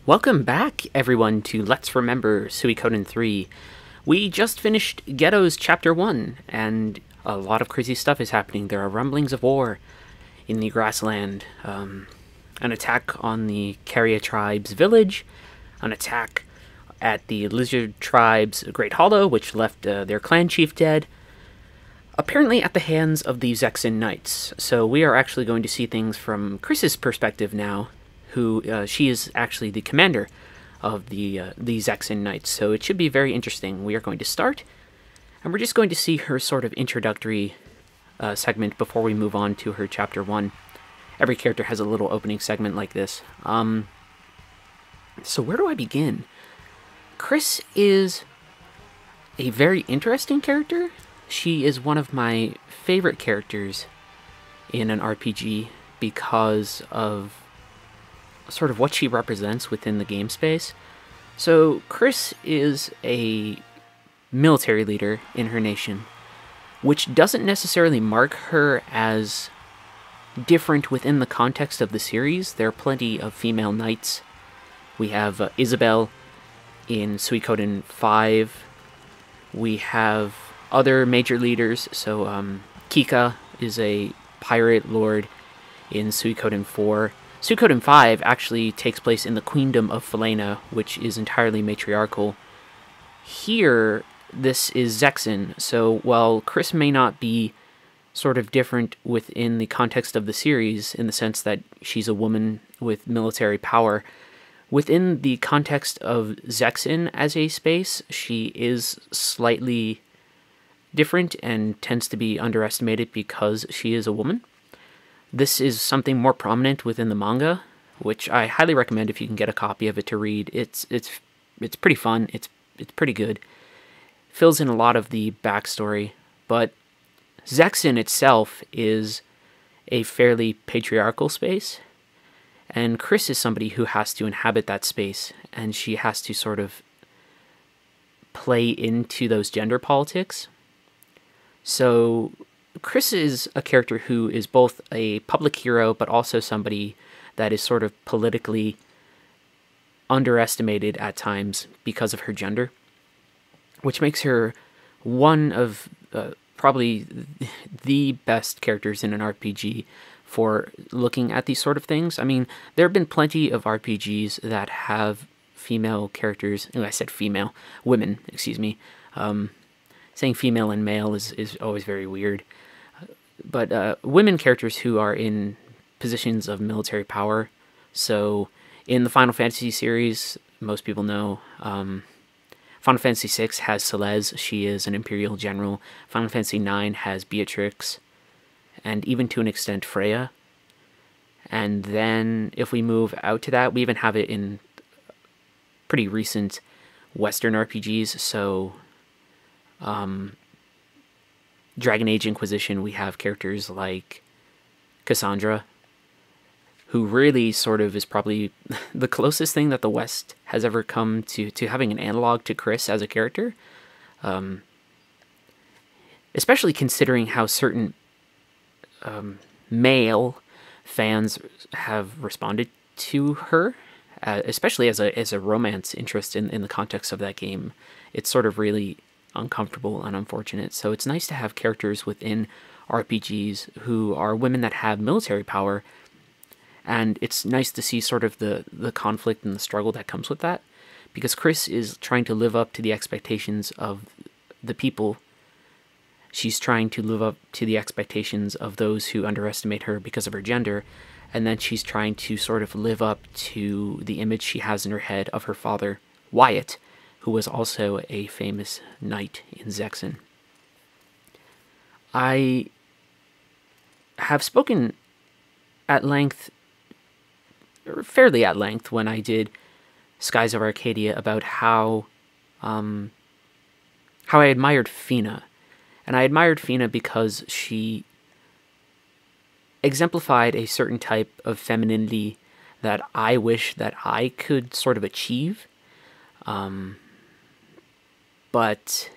Welcome back, everyone, to Let's Remember Suikoden 3. We just finished Ghetto's Chapter 1, and a lot of crazy stuff is happening. There are rumblings of war in the grassland, an attack on the Carrier tribe's village, an attack at the Lizard tribe's Great Hollow, which left their clan chief dead, apparently at the hands of the Zexin Knights. So we are actually going to see things from Chris's perspective now, who she is actually the commander of the Zexin Knights. So it should be very interesting. We are going to start, and we're just going to see her sort of introductory segment before we move on to her Chapter 1. Every character has a little opening segment like this. So where do I begin? Chris is a very interesting character. She is one of my favorite characters in an RPG because of sort of what she represents within the game space. So Chris is a military leader in her nation, which doesn't necessarily mark her as different within the context of the series. There are plenty of female knights. We have Isabel in Suikoden 5. We have other major leaders. So Kika is a pirate lord in Suikoden 4. Suikoden 5 actually takes place in the Queendom of Falena, which is entirely matriarchal. Here, this is Zexin, so while Chris may not be sort of different within the context of the series, in the sense that she's a woman with military power, within the context of Zexin as a space, she is slightly different and tends to be underestimated because she is a woman. This is something more prominent within the manga, which I highly recommend if you can get a copy of it to read. It's pretty fun. It's pretty good. Fills in a lot of the backstory, but Zexin itself is a fairly patriarchal space, and Chris is somebody who has to inhabit that space, and she has to sort of play into those gender politics. So Chris is a character who is both a public hero, but also somebody that is sort of politically underestimated at times because of her gender, which makes her one of probably the best characters in an RPG for looking at these sort of things. I mean, there have been plenty of RPGs that have female characters. I said female, women, excuse me. Saying female and male is always very weird. But women characters who are in positions of military power. So in the Final Fantasy series, most people know, Final Fantasy VI has Celeste. She is an Imperial General. Final Fantasy IX has Beatrix, and even to an extent Freya. And then if we move out to that, we even have it in pretty recent Western RPGs. So Dragon Age Inquisition, we have characters like Cassandra, who really sort of is probably the closest thing that the West has ever come to having an analog to Chris as a character. Especially considering how certain male fans have responded to her, especially as a romance interest in the context of that game. It's sort of really uncomfortable and unfortunate. So it's nice to have characters within RPGs who are women that have military power, and it's nice to see sort of the conflict and the struggle that comes with that, because Chris is trying to live up to the expectations of the people. She's trying to live up to the expectations of those who underestimate her because of her gender, and then she's trying to sort of live up to the image she has in her head of her father, Wyatt, who was also a famous knight in Zexin. I have spoken at length, or fairly at length, when I did Skies of Arcadia about how I admired Fina. And I admired Fina because she exemplified a certain type of femininity that I wish that I could sort of achieve. But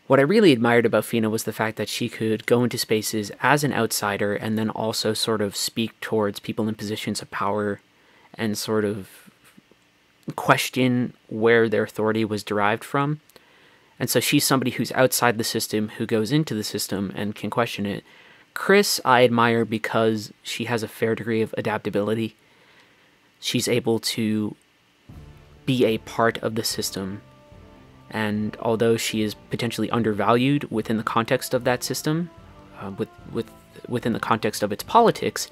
what I really admired about Fina was the fact that she could go into spaces as an outsider and then also sort of speak towards people in positions of power and sort of question where their authority was derived from. And so she's somebody who's outside the system, who goes into the system and can question it. Chris, I admire because she has a fair degree of adaptability. She's able to be a part of the system, and although she is potentially undervalued within the context of that system, within the context of its politics,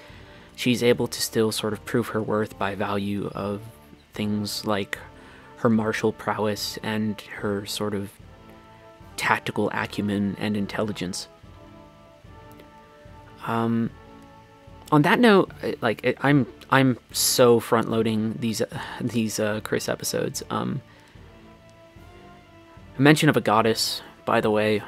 she's able to still sort of prove her worth by value of things like her martial prowess and her sort of tactical acumen and intelligence. On that note, I'm so front loading these Chris episodes. A mention of a goddess, by the way.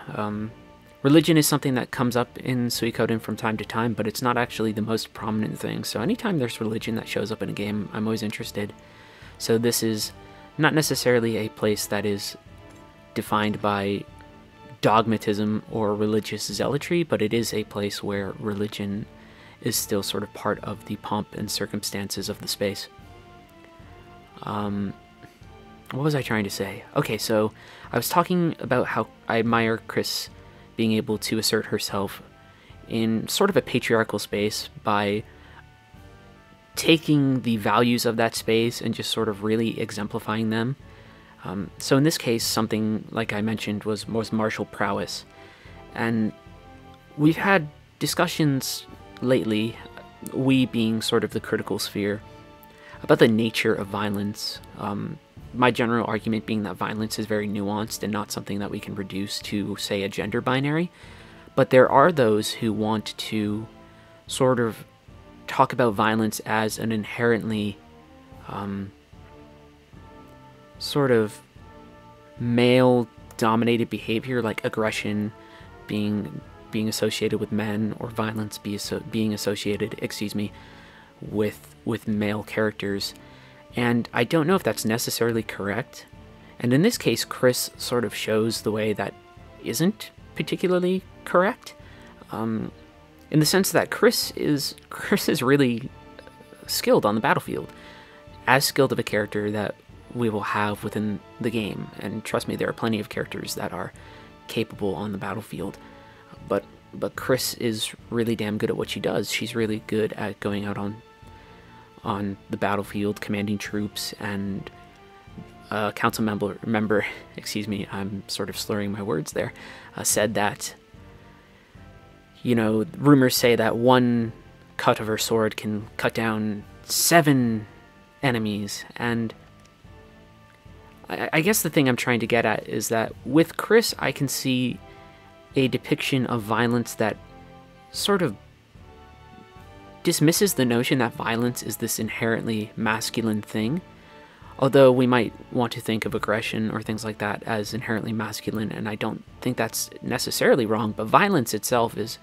Religion is something that comes up in Suikoden from time to time, but it's not actually the most prominent thing. So anytime there's religion that shows up in a game, I'm always interested. So this is not necessarily a place that is defined by dogmatism or religious zealotry, but it is a place where religion is still sort of part of the pomp and circumstances of the space. What was I trying to say? Okay, so I was talking about how I admire Chris being able to assert herself in sort of a patriarchal space by taking the values of that space and just sort of really exemplifying them. So in this case, something like I mentioned was martial prowess. And we've had discussions lately, we being sort of the critical sphere, about the nature of violence. My general argument being that violence is very nuanced and not something that we can reduce to, say, a gender binary. But there are those who want to sort of talk about violence as an inherently sort of male-dominated behavior, like aggression being associated with men, or violence being associated, with male characters. And I don't know if that's necessarily correct. And in this case, Chris sort of shows the way that isn't particularly correct, in the sense that Chris is really skilled on the battlefield, as skilled of a character that we will have within the game. And trust me, there are plenty of characters that are capable on the battlefield. But Chris is really damn good at what she does. She's really good at going out on the battlefield, commanding troops, and council member, excuse me, I'm sort of slurring my words there, said that, you know, rumors say that one cut of her sword can cut down 7 enemies. And I guess the thing I'm trying to get at is that with Chris, I can see a depiction of violence that sort of dismisses the notion that violence is this inherently masculine thing. Although we might want to think of aggression or things like that as inherently masculine, and I don't think that's necessarily wrong, but violence itself is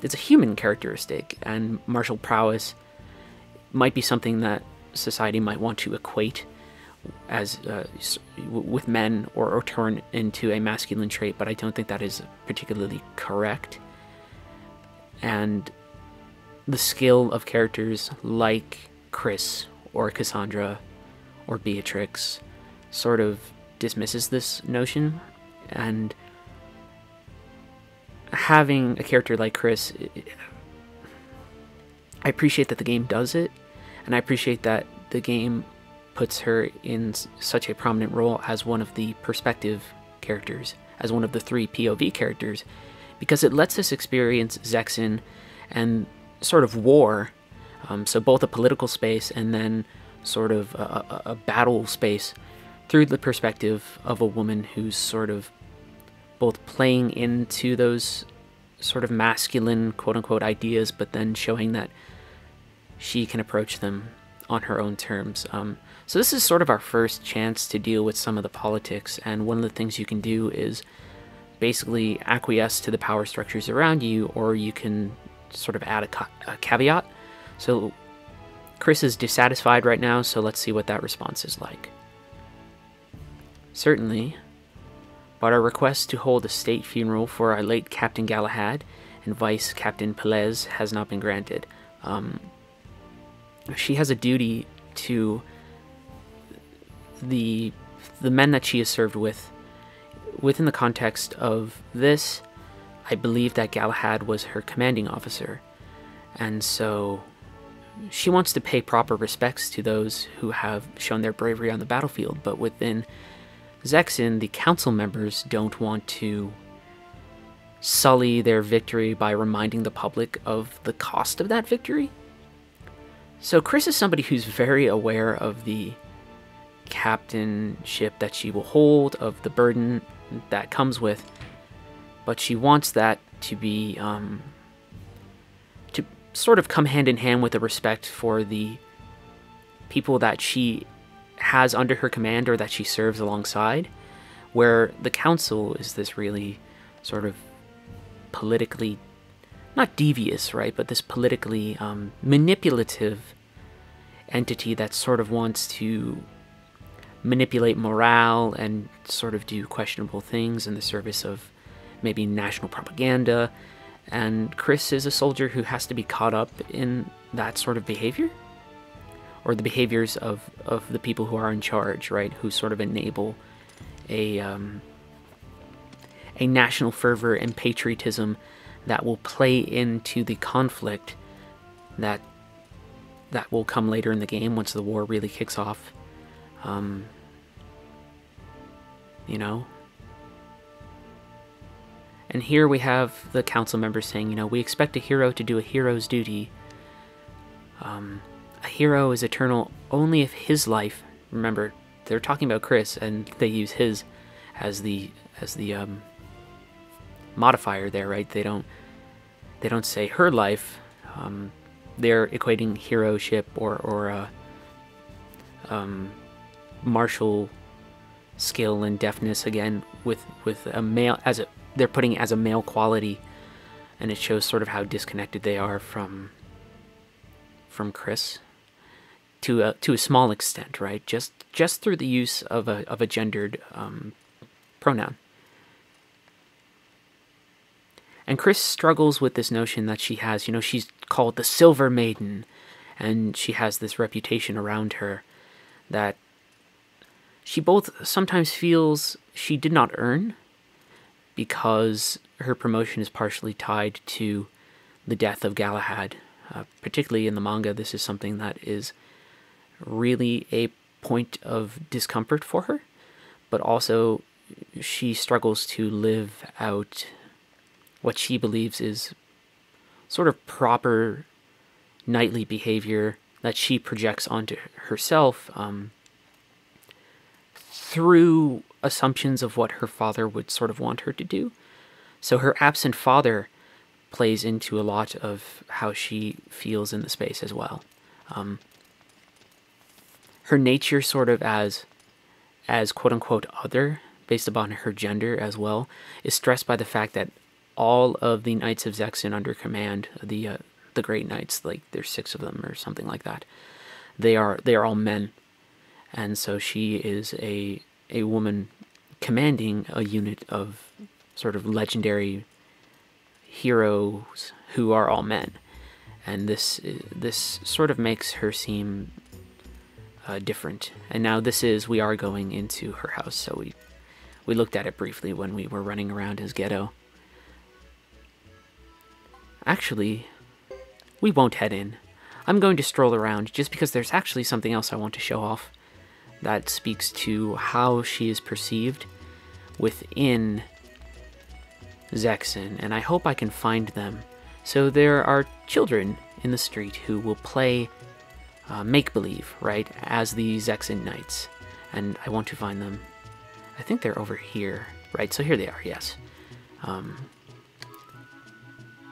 it's a human characteristic, and martial prowess might be something that society might want to equate as with men, or turn into a masculine trait, but I don't think that is particularly correct. And the skill of characters like Chris or Cassandra or Beatrix sort of dismisses this notion, and having a character like Chris, I appreciate that the game does it, and I appreciate that the game puts her in such a prominent role as one of the perspective characters, as one of the 3 POV characters, because it lets us experience Zexen and sort of war, so both a political space and then sort of a battle space, through the perspective of a woman who's sort of both playing into those sort of masculine quote-unquote ideas, but then showing that she can approach them on her own terms. So this is sort of our first chance to deal with some of the politics, and one of the things you can do is basically acquiesce to the power structures around you, or you can sort of add a caveat. So Chris is dissatisfied right now, so let's see what that response is like. Certainly, but our request to hold a state funeral for our late Captain Galahad and Vice Captain Pelez has not been granted. she has a duty to the men that she has served with. Within the context of this, I believe that Galahad was her commanding officer, and so she wants to pay proper respects to those who have shown their bravery on the battlefield. But within Zexen, the council members don't want to sully their victory by reminding the public of the cost of that victory. So Chris is somebody who's very aware of the captainship that she will hold, of the burden that comes with, but she wants that to be to sort of come hand in hand with the respect for the people that she has under her command or that she serves alongside, where the council is this really sort of politically, not devious, right, but this politically manipulative entity that sort of wants to manipulate morale and sort of do questionable things in the service of maybe national propaganda. And Chris is a soldier who has to be caught up in that sort of behavior, or the behaviors of the people who are in charge, right, who sort of enable a national fervor and patriotism that will play into the conflict that will come later in the game once the war really kicks off. You know? And here we have the council members saying, you know, we expect a hero to do a hero's duty. A hero is eternal only if his life, remember, they're talking about Chris, and they use his as the modifier there, right? They don't say her life. They're equating heroship or martial skill and deftness again with a male, they're putting it as a male quality, and it shows sort of how disconnected they are from Chris to a small extent, right? Just through the use of a gendered pronoun. And Chris struggles with this notion that she has, you know, she's called the Silver Maiden, and she has this reputation around her that she both sometimes feels she did not earn, because her promotion is partially tied to the death of Galahad. Particularly in the manga, this is something that is really a point of discomfort for her, but also she struggles to live out what she believes is sort of proper knightly behavior that she projects onto herself through assumptions of what her father would sort of want her to do. So her absent father plays into a lot of how she feels in the space as well. Her nature sort of as quote-unquote other, based upon her gender as well, is stressed by the fact that all of the Knights of Zexen under command, the Great Knights, like there's 6 of them or something like that, they are all men. And so she is a woman commanding a unit of sort of legendary heroes who are all men. And this sort of makes her seem different. And now we are going into her house, so we looked at it briefly when we were running around his ghetto. Actually, we won't head in. I'm going to stroll around just because there's actually something else I want to show off that speaks to how she is perceived within Zexen, and I hope I can find them. So there are children in the street who will play make-believe, right, as the Zexen Knights, and I want to find them. I think they're over here, right? So here they are, yes.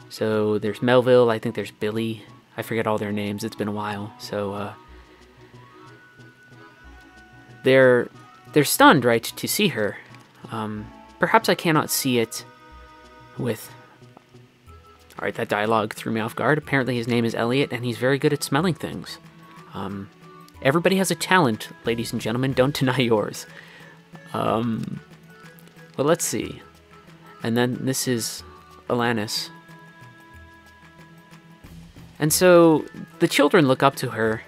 So there's Melville, I think there's Billy. I forget all their names, it's been a while. So they're stunned, right, to see her. Perhaps I cannot see it with... Alright, that dialogue threw me off guard. Apparently his name is Elliot, and he's very good at smelling things. Everybody has a talent, ladies and gentlemen. Don't deny yours. Well, let's see. And then this is Alanis. And so the children look up to her,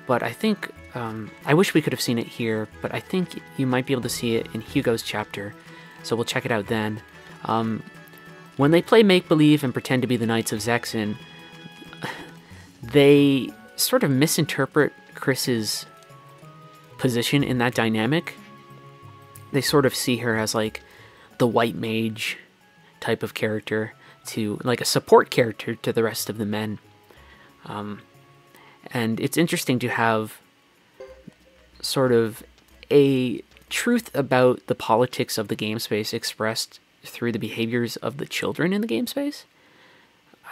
but I think, I wish we could have seen it here, but I think you might be able to see it in Hugo's chapter, so we'll check it out then. When they play make-believe and pretend to be the Knights of Zexen, they sort of misinterpret Chris's position in that dynamic. They sort of see her as like the white mage type of character, to like a support character to the rest of the men. And it's interesting to have sort of a truth about the politics of the game space expressed through the behaviors of the children in the game space.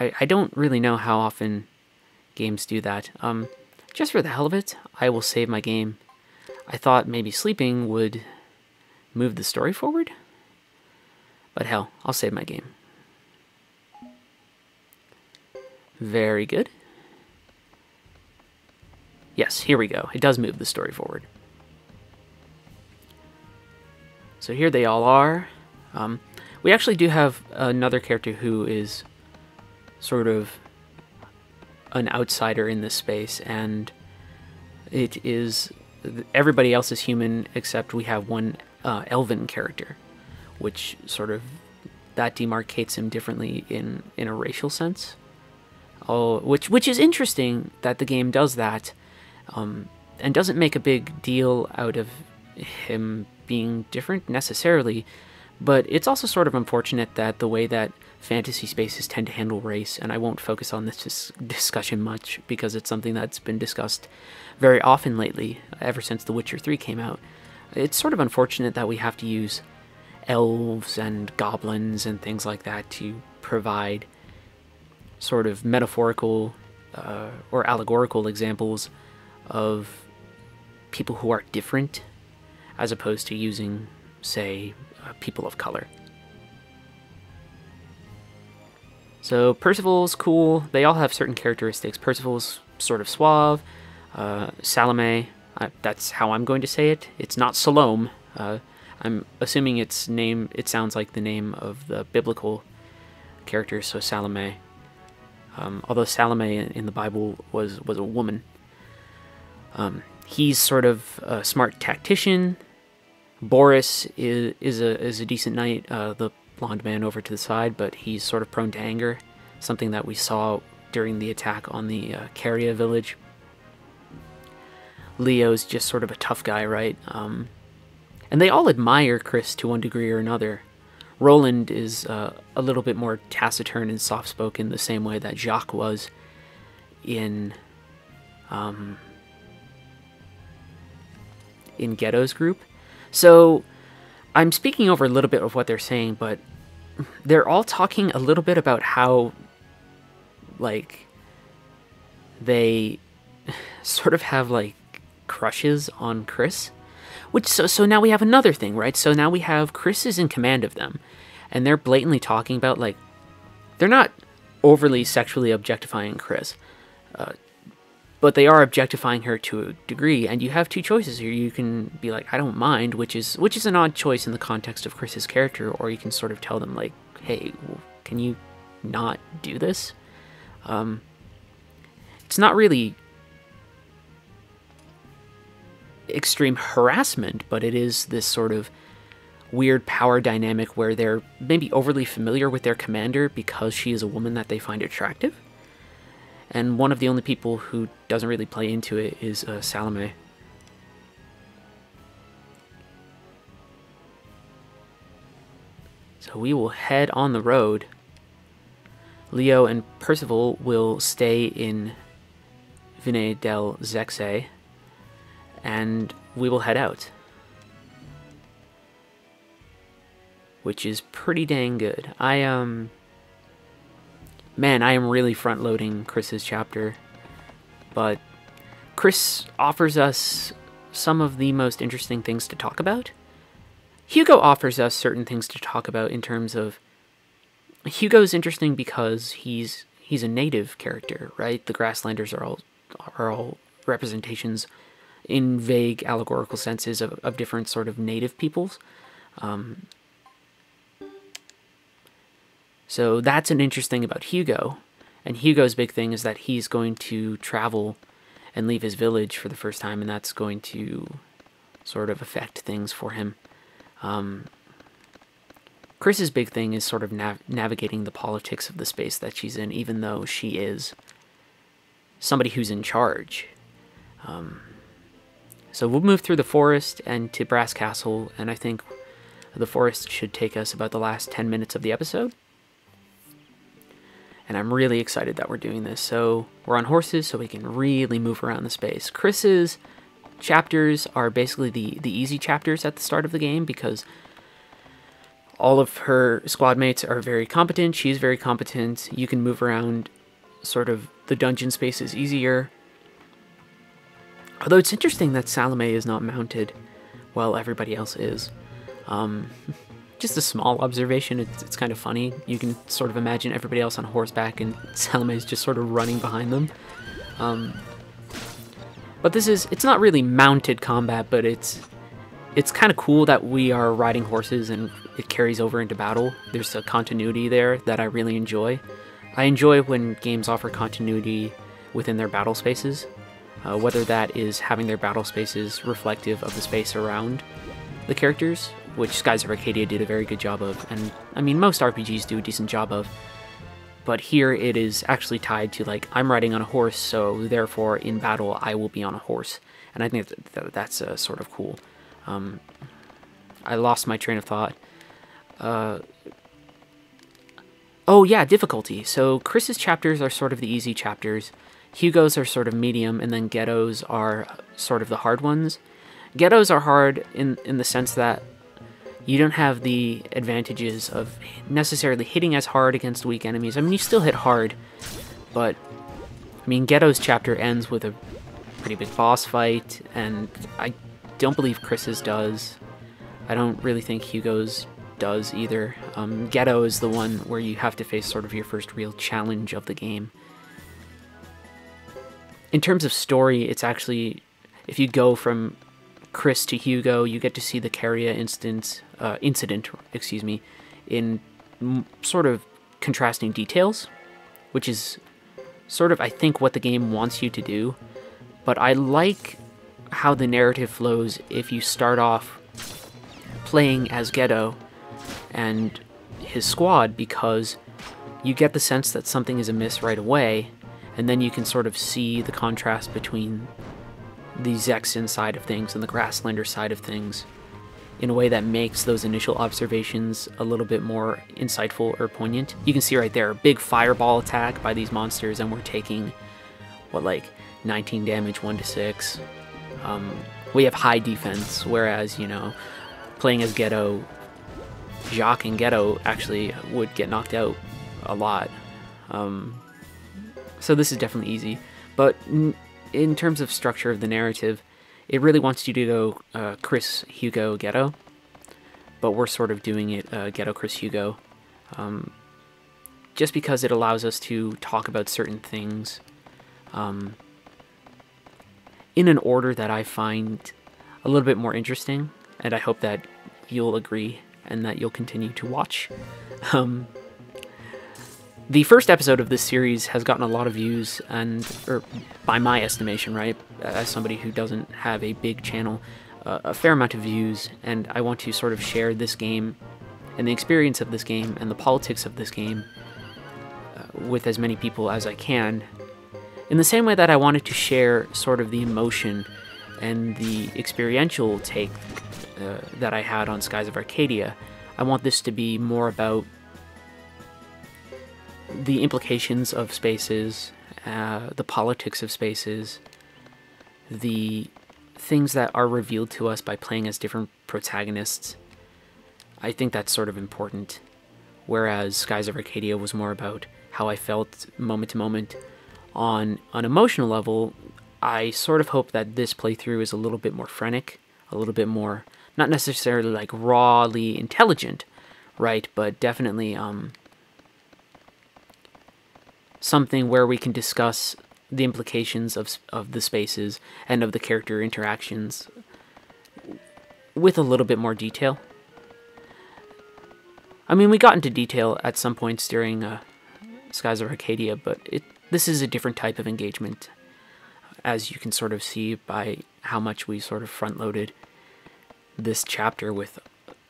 I don't really know how often games do that. Just for the hell of it, I will save my game. I thought maybe sleeping would move the story forward, but hell, I'll save my game. Very good. Yes, here we go. It does move the story forward. So here they all are. We actually do have another character who is sort of an outsider in this space, and it is everybody else is human except we have one elven character, which sort of that demarcates him differently in a racial sense. Oh, which is interesting that the game does that, and doesn't make a big deal out of him being different necessarily, but it's also sort of unfortunate that the way that fantasy spaces tend to handle race, and I won't focus on this discussion much because it's something that's been discussed very often lately, ever since The Witcher 3 came out. It's sort of unfortunate that we have to use elves and goblins and things like that to provide sort of metaphorical or allegorical examples of people who are different, as opposed to using, say, people of color. So Percival's cool. They all have certain characteristics. Percival's sort of suave. Salome, that's how I'm going to say it. It's not Salome. I'm assuming it sounds like the name of the biblical character, so Salome. Although Salome in the Bible was a woman. He's sort of a smart tactician. Boris is a decent knight, the blonde man over to the side, but he's sort of prone to anger, something that we saw during the attack on the Caria village. Leo's just sort of a tough guy, right? And they all admire Chris to one degree or another. Roland is a little bit more taciturn and soft-spoken, the same way that Jacques was in Ghetto's group. So I'm speaking over a little bit of what they're saying, but they're all talking a little bit about how, like, they sort of have, like, crushes on Chris. Which, so now we have another thing, right? So now we have Chris is in command of them, and they're blatantly talking about, like, they're not overly sexually objectifying Chris, but they are objectifying her to a degree, and you have two choices here. You can be like, I don't mind, which is an odd choice in the context of Chris's character, or you can sort of tell them, like, hey, can you not do this? It's not really extreme harassment, but it is this sort of weird power dynamic where they're maybe overly familiar with their commander because she is a woman that they find attractive. And one of the only people who doesn't really play into it is Salome. So we will head on the road. Leo and Percival will stay in Vigne del Zexe, and we will head out. Which is pretty dang good. Man, I am really front-loading Chris's chapter, but Chris offers us some of the most interesting things to talk about. Hugo offers us certain things to talk about in terms of... Hugo's interesting because he's a native character, right? The Grasslanders are all representations in vague allegorical senses of different sort of native peoples. So that's an interesting about Hugo. And Hugo's big thing is that he's going to travel and leave his village for the first time, and that's going to sort of affect things for him. Chris's big thing is sort of navigating the politics of the space that she's in, even though she is somebody who's in charge. So we'll move through the forest and to Brass Castle, and I think the forest should take us about the last 10 minutes of the episode. And I'm really excited that we're doing this. So we're on horses, so we can really move around the space. Chris's chapters are basically the easy chapters at the start of the game, because all of her squad mates are very competent. She's very competent. You can move around sort of the dungeon spaces easier. Although it's interesting that Salome is not mounted while everybody else is. Just a small observation, it's kind of funny. You can sort of imagine everybody else on horseback and Salome is just sort of running behind them. But it's not really mounted combat, but it's kind of cool that we are riding horses and it carries over into battle. There's a continuity there that I really enjoy. I enjoy when games offer continuity within their battle spaces, whether that is having their battle spaces reflective of the space around the characters, which Skies of Arcadia did a very good job of, and I mean most RPGs do a decent job of, but here it is actually tied to, like, I'm riding on a horse, so therefore in battle I will be on a horse, and I think that's sort of cool. I lost my train of thought. Oh yeah, difficulty. So Chris's chapters are sort of the easy chapters, Hugo's are sort of medium, and then Ghetto's are sort of the hard ones. Ghetto's are hard in the sense that you don't have the advantages of necessarily hitting as hard against weak enemies. I mean, you still hit hard, but I mean, Ghetto's chapter ends with a pretty big boss fight, and I don't believe Chris's does. I don't really think Hugo's does either. Ghetto is the one where you have to face sort of your first real challenge of the game. In terms of story, it's actually, if you go from Chris to Hugo, you get to see the Caria incident, in sort of contrasting details, which is sort of, I think, what the game wants you to do. But I like how the narrative flows if you start off playing as Ghetto and his squad, because you get the sense that something is amiss right away, and then you can sort of see the contrast between the Zexan side of things and the Grasslander side of things in a way that makes those initial observations a little bit more insightful or poignant. You can see right there, a big fireball attack by these monsters, and we're taking, what, like 19 damage, 1 to 6. We have high defense, whereas, you know, playing as Ghetto, Jacques and Ghetto actually would get knocked out a lot. So this is definitely easy, but in terms of structure of the narrative, it really wants you to go Chris, Hugo, Ghetto, but we're sort of doing it Ghetto, Chris, Hugo, just because it allows us to talk about certain things in an order that I find a little bit more interesting, and I hope that you'll agree and that you'll continue to watch. The first episode of this series has gotten a lot of views, or by my estimation, right, as somebody who doesn't have a big channel, a fair amount of views, and I want to sort of share this game and the experience of this game and the politics of this game with as many people as I can, in the same way that I wanted to share sort of the emotion and the experiential take that I had on Skies of Arcadia. I want this to be more about the implications of spaces, the politics of spaces, the things that are revealed to us by playing as different protagonists. I think that's sort of important, whereas Skies of Arcadia was more about how I felt moment to moment. On an emotional level, I sort of hope that this playthrough is a little bit more frenetic, a little bit more, not necessarily like rawly intelligent, right, but definitely something where we can discuss the implications of the spaces and of the character interactions with a little bit more detail. I mean, we got into detail at some points during Skies of Arcadia, but this is a different type of engagement, as you can sort of see by how much we sort of front-loaded this chapter with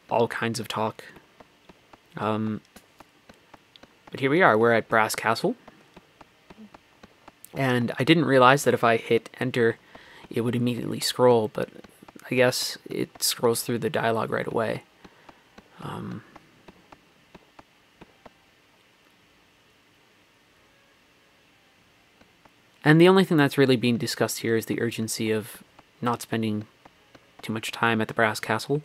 all kinds of talk. But here we are, we're at Brass Castle. And I didn't realize that if I hit enter, it would immediately scroll, but I guess it scrolls through the dialogue right away. And the only thing that's really being discussed here is the urgency of not spending too much time at the Brass Castle.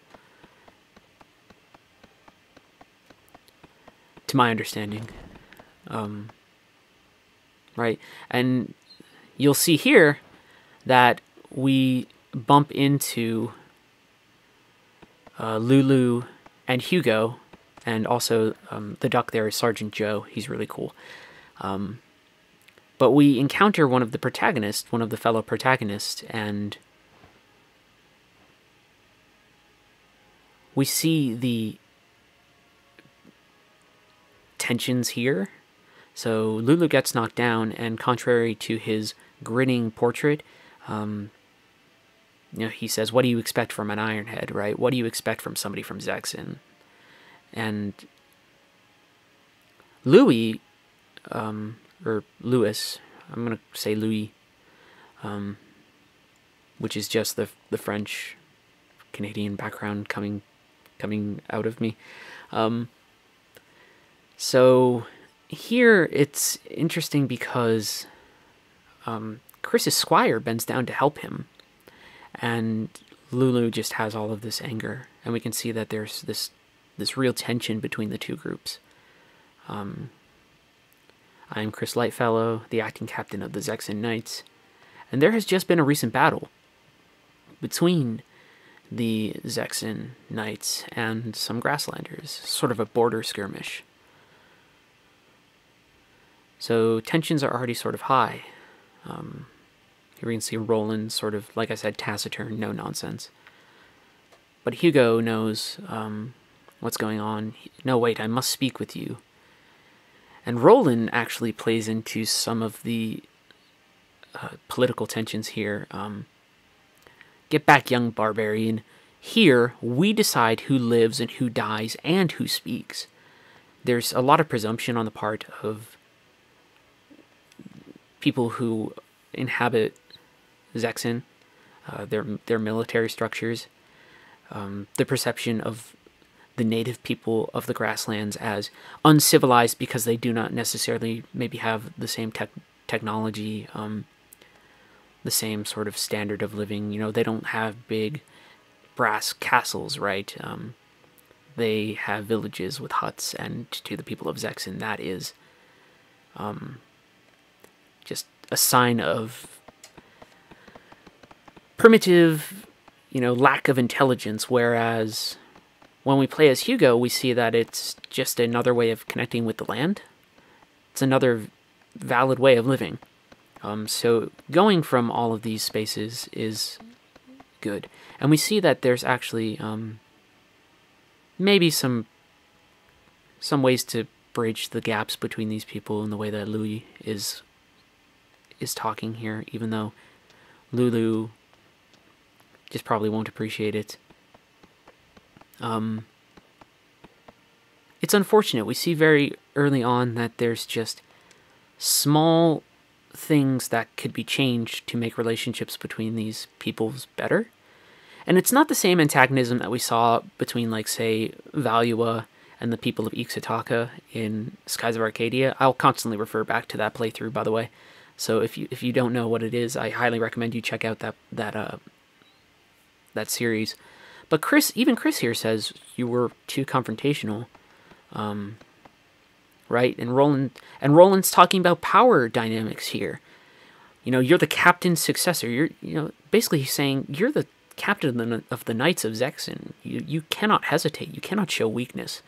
To my understanding. Right? And you'll see here that we bump into Lulu and Hugo, and also the duck there is Sergeant Joe. He's really cool. But we encounter one of the protagonists, one of the fellow protagonists, and we see the tensions here. So Lulu gets knocked down, and contrary to his grinning portrait, he says, "What do you expect from an Ironhead, right? What do you expect from somebody from Zexen?" And Louis, or Louis, I'm gonna say Louis, which is just the French Canadian background coming out of me. So here it's interesting because Chris's squire bends down to help him, and Lulu just has all of this anger, and we can see that there's this real tension between the two groups. I am Chris Lightfellow, the acting captain of the Zexen Knights, and there has just been a recent battle between the Zexen Knights and some Grasslanders, sort of a border skirmish. So tensions are already sort of high. Here we can see Roland sort of, like I said, taciturn, no nonsense. But Hugo knows what's going on. No, wait, I must speak with you. And Roland actually plays into some of the political tensions here. Get back, young barbarian. Here, we decide who lives and who dies and who speaks. There's a lot of presumption on the part of people who inhabit Zexen, their military structures, the perception of the native people of the grasslands as uncivilized because they do not necessarily maybe have the same technology, the same sort of standard of living. They don't have big brass castles, right? They have villages with huts, and to the people of Zexen, that is just a sign of primitive, lack of intelligence, whereas when we play as Hugo, we see that it's just another way of connecting with the land. It's another valid way of living. So going from all of these spaces is good. And we see that there's actually maybe some ways to bridge the gaps between these people in the way that Louis is talking here, even though Lulu just probably won't appreciate it. It's unfortunate. We see very early on that there's just small things that could be changed to make relationships between these peoples better. And it's not the same antagonism that we saw between, like, say, Valua and the people of Ixotaka in Skies of Arcadia. I'll constantly refer back to that playthrough, by the way. So if you don't know what it is, I highly recommend you check out that series. But even Chris here says you were too confrontational, right? And Roland's talking about power dynamics here. You're the captain's successor. Basically he's saying you're the captain of the Knights of Zexen. You cannot hesitate. You cannot show weakness,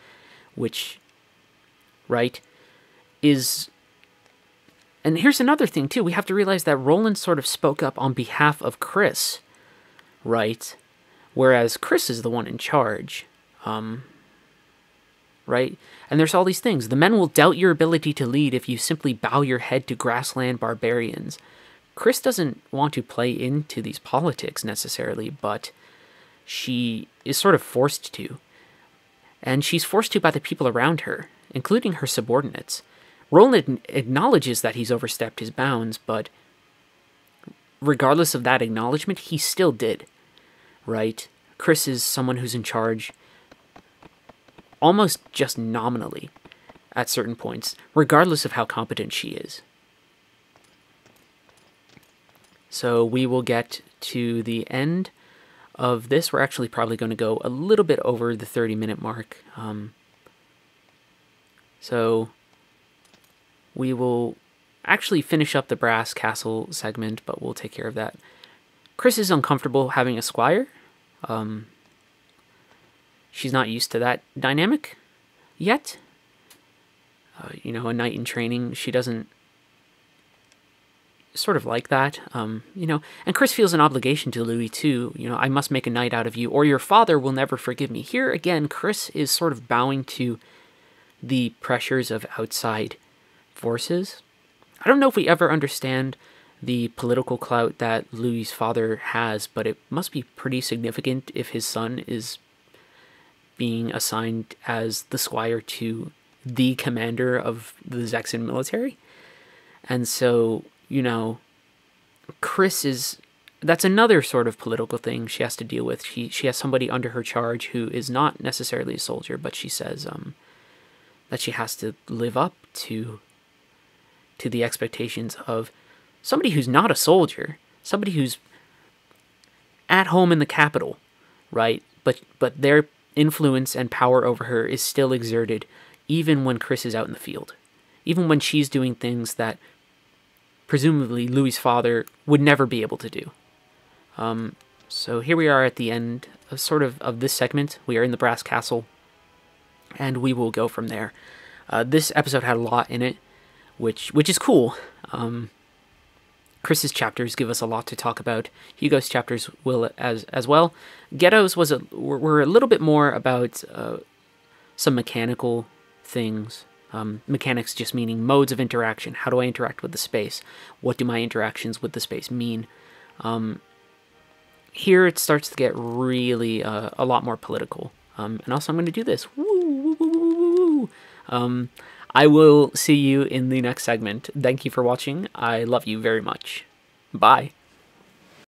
which, right, is. And here's another thing too. We have to realize that Roland sort of spoke up on behalf of Chris, right? Whereas Chris is the one in charge. right? And there's all these things. The men will doubt your ability to lead if you simply bow your head to grassland barbarians. Chris doesn't want to play into these politics necessarily, but she is sort of forced to. And she's forced to by the people around her, including her subordinates. Roland acknowledges that he's overstepped his bounds, but regardless of that acknowledgement, he still did, right? Chris is someone who's in charge almost just nominally at certain points, regardless of how competent she is. So we will get to the end of this. We're actually probably going to go a little bit over the 30-minute mark. So we will actually finish up the brass castle segment, but we'll take care of that. Chris is uncomfortable having a squire. She's not used to that dynamic yet. You know, a knight in training, she doesn't sort of like that, you know. And Chris feels an obligation to Louis too. You know, I must make a knight out of you, or your father will never forgive me. Here again, Chris is sort of bowing to the pressures of outside forces. I don't know if we ever understand the political clout that Louis's father has, but it must be pretty significant if his son is being assigned as the squire to the commander of the Zexan military. And so, you know, Chris is... that's another sort of political thing she has to deal with. She has somebody under her charge who is not necessarily a soldier, but she says that she has to live up to the expectations of somebody who's not a soldier, somebody who's at home in the capital, right? But their influence and power over her is still exerted even when Chris is out in the field, even when she's doing things that presumably Louis's father would never be able to do. So here we are at the end of this segment. We are in the brass castle, and we will go from there. This episode had a lot in it, which is cool. Chris's chapters give us a lot to talk about. Hugo's chapters will as well. Ghetto's were a little bit more about some mechanical things. Mechanics just meaning modes of interaction. How do I interact with the space? What do my interactions with the space mean? Here it starts to get really a lot more political. And also I'm going to do this. Woo, woo, woo, woo, woo. I will see you in the next segment. Thank you for watching. I love you very much. Bye.